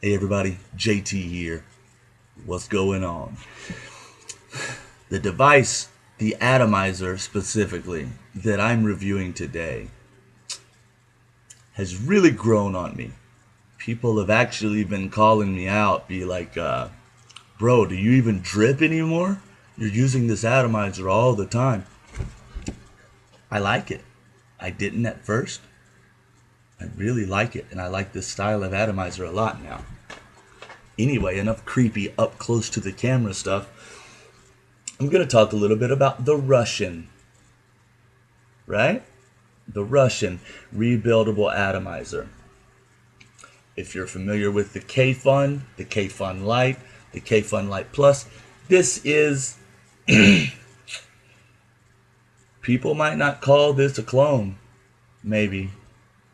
Hey everybody, JT here. What's going on? The device, the atomizer specifically, that I'm reviewing today has really grown on me. People have actually been calling me out, be like, bro, do you even drip anymore? You're using this atomizer all the time. I like it. I didn't at first. I really like it, and I like this style of atomizer a lot now. Anyway, enough creepy up close to the camera stuff. I'm going to talk a little bit about the Russian, right? The Russian rebuildable atomizer. If you're familiar with the K-Fun, the K-Fun Lite, the K-Fun Lite Plus, this is, people might not call this a clone, maybe,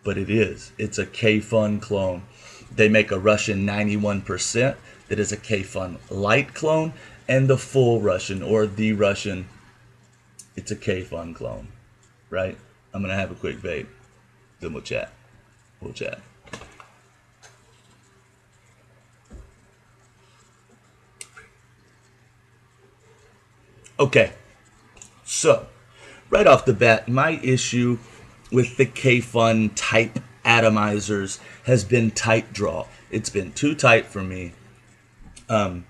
but it is. It's a K-Fun clone. They make a Russian 91% that is a K-Fun Lite clone, and the full Russian, or the Russian, it's a K-Fun clone, right? I'm going to have a quick vape, then we'll chat. Okay, so right off the bat, my issue with the K-Fun type atomizers has been tight draw. It's been too tight for me. That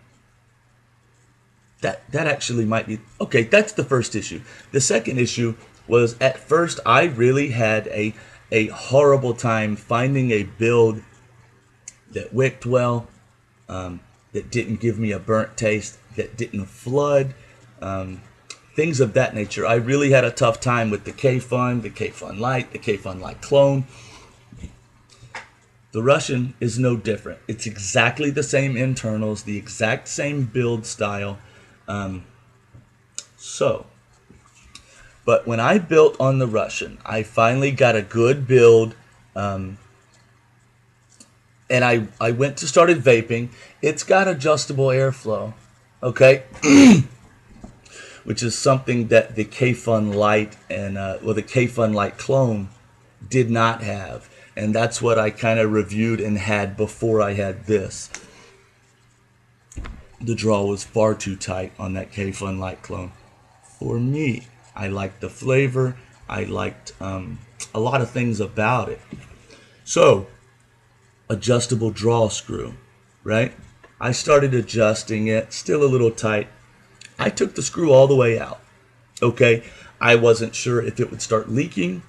actually might be okay. That's the first issue. The second issue was, at first I really had a horrible time finding a build that wicked well, that didn't give me a burnt taste, that didn't flood, things of that nature. I really had a tough time with the K-Fun, the K-Fun Lite, the K-Fun Lite clone. The Russian is no different. It's exactly the same internals, the exact same build style. But when I built on the Russian, I finally got a good build, and I went to started vaping. It's got adjustable airflow, okay, which is something that the K-Fun Lite and the K-Fun Lite clone did not have, and that's what I kind of reviewed and had before I had this. The draw was far too tight on that K-Fun Lite clone for me. I liked the flavor. I liked a lot of things about it. So, adjustable draw screw, right? I started adjusting it, still a little tight. I took the screw all the way out, okay? I wasn't sure if it would start leaking,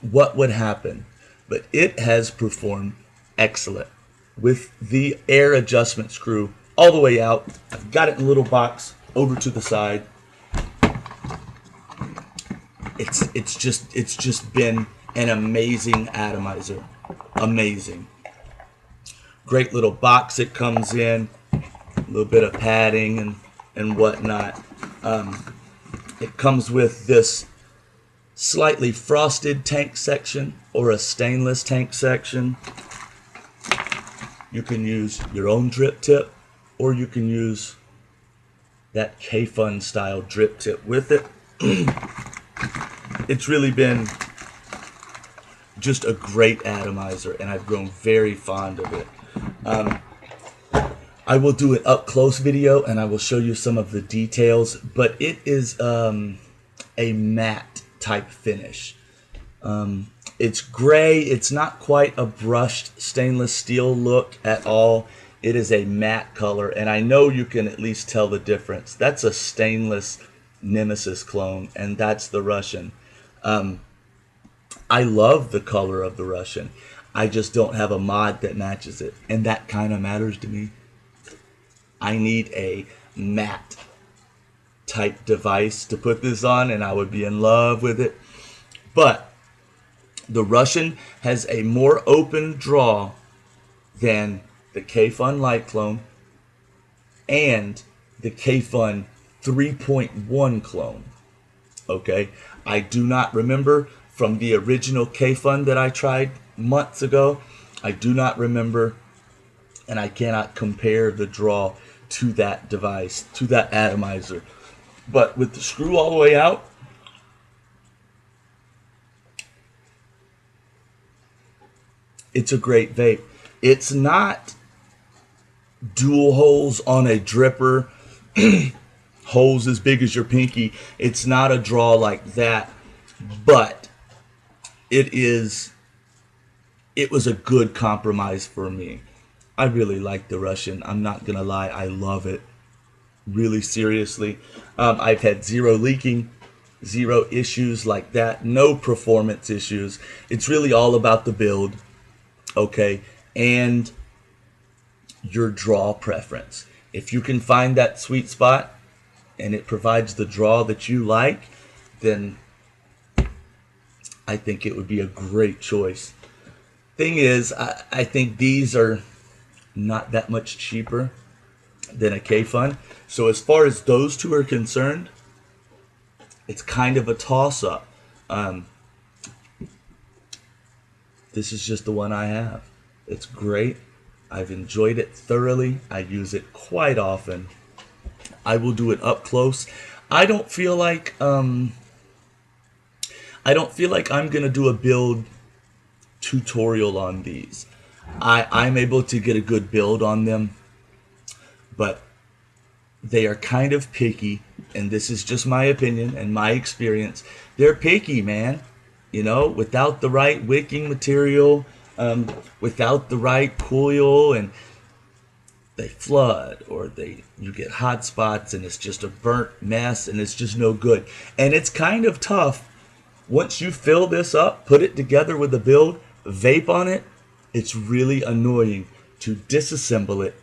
what would happen, but it has performed excellent with the air adjustment screw all the way out. I've got it in a little box over to the side. It's just been an amazing atomizer. Amazing. Great little box it comes in, a little bit of padding and whatnot. It comes with this slightly frosted tank section or a stainless tank section. You can use your own drip tip, or you can use that K-Fun style drip tip with it. It's really been just a great atomizer, and I've grown very fond of it. I will do an up close video and I will show you some of the details, but it is a matte type finish. It's gray. It's not quite a brushed stainless steel look at all. It is a matte color, and I know you can at least tell the difference. That's a stainless Nemesis clone, and that's the Russian. I love the color of the Russian. I just don't have a mod that matches it, and that kind of matters to me. I need a matte type device to put this on, and I would be in love with it. But the Russian has a more open draw than the K-Fun Lite clone and the K-Fun 3.1 clone. Okay, I do not remember from the original K-Fun that I tried months ago. I do not remember, and I cannot compare the draw to that device, to that atomizer. But with the screw all the way out, it's a great vape. It's not dual holes on a dripper, holes as big as your pinky. It's not a draw like that, but it was a good compromise for me. I really like the Russian. I'm not gonna lie, I love it. Really seriously. I've had zero leaking, zero issues like that, no performance issues. It's really all about the build, okay, and your draw preference. If you can find that sweet spot and it provides the draw that you like, then I think it would be a great choice. Thing is, I think these are not that much cheaper than a K-Fun. So as far as those two are concerned, it's kind of a toss-up. This is just the one I have. It's great. I've enjoyed it thoroughly. I use it quite often. I will do it up close. I don't feel like I'm gonna do a build tutorial on these. I'm able to get a good build on them, but they are kind of picky, and this is just my opinion and my experience. They're picky, man. You know, without the right wicking material, without the right coil, and they flood, or you get hot spots and it's just a burnt mess and it's just no good. And it's kind of tough once you fill this up, put it together with the build, vape on it. It's really annoying to disassemble it,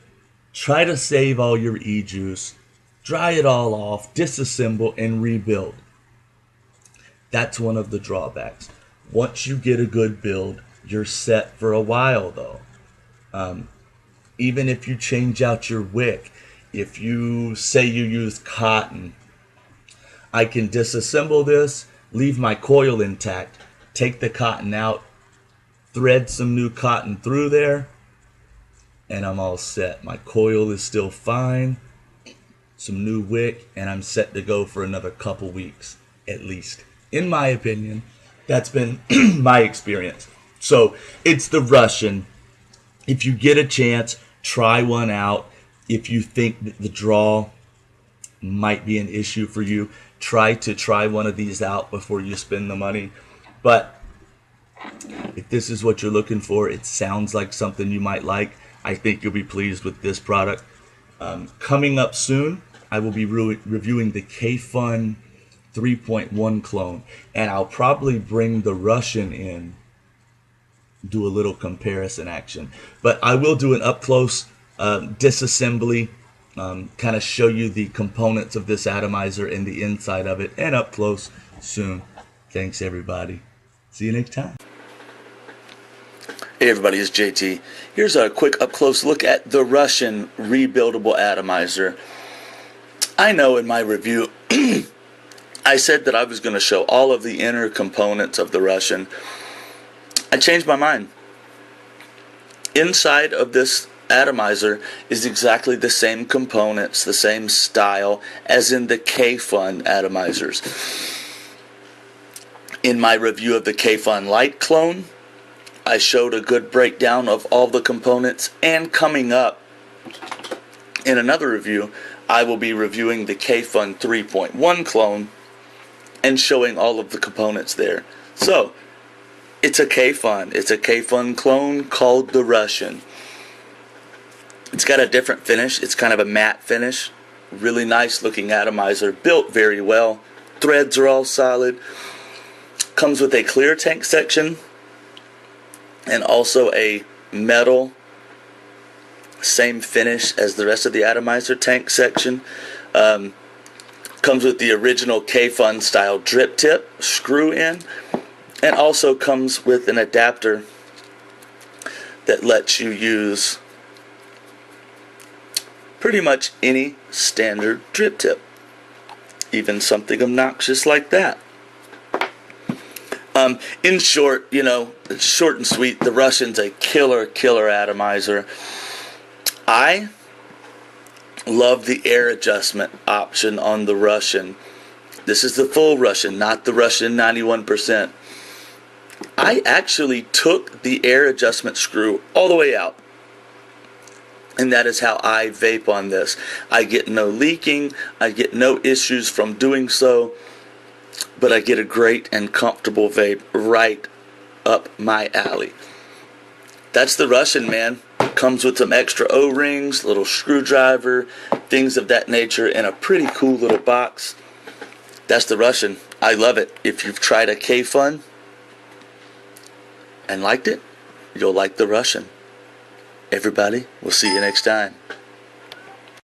try to save all your e-juice, dry it all off, disassemble, and rebuild. That's one of the drawbacks. Once you get a good build, you're set for a while though. Even if you change out your wick, if you say you use cotton, I can disassemble this, leave my coil intact, take the cotton out, thread some new cotton through there, and I'm all set. My coil is still fine, some new wick, and I'm set to go for another couple weeks at least. In my opinion, that's been my experience. So it's the Russian. If you get a chance, try one out. If you think that the draw might be an issue for you, try one of these out before you spend the money. But if this is what you're looking for, it sounds like something you might like. I think you'll be pleased with this product. Coming up soon, I will be reviewing the K-Fun 3.1 clone, and I'll probably bring the Russian in, do a little comparison action. But I will do an up-close disassembly, kind of show you the components of this atomizer and the inside of it, and up close soon. Thanks, everybody. See you next time. Hey everybody, it's JT. Here's a quick up-close look at the Russian rebuildable atomizer. I know in my review I said that I was going to show all of the inner components of the Russian. I changed my mind. Inside of this atomizer is exactly the same components, the same style as in the K-Fun atomizers. In my review of the K-Fun Light clone, I showed a good breakdown of all the components, and coming up in another review, I will be reviewing the K-Fun 3.1 clone and showing all of the components there. So, it's a K-Fun. It's a K-Fun clone called the Russian. It's got a different finish. It's kind of a matte finish. Really nice looking atomizer. Built very well. Threads are all solid. Comes with a clear tank section and also a metal, same finish as the rest of the atomizer tank section. Comes with the original K-Fun style drip tip screw in, and also comes with an adapter that lets you use pretty much any standard drip tip, even something obnoxious like that. In short, it's short and sweet, the Russian's a killer atomizer. I love the air adjustment option on the Russian. This is the full Russian, not the Russian 91%. I actually took the air adjustment screw all the way out. And that is how I vape on this. I get no leaking, I get no issues from doing so, but I get a great and comfortable vape right up my alley. That's the Russian, man. Comes with some extra O-rings, little screwdriver, things of that nature in a pretty cool little box. That's the Russian. I love it. If you've tried a K-Fun and liked it, you'll like the Russian. Everybody, we'll see you next time.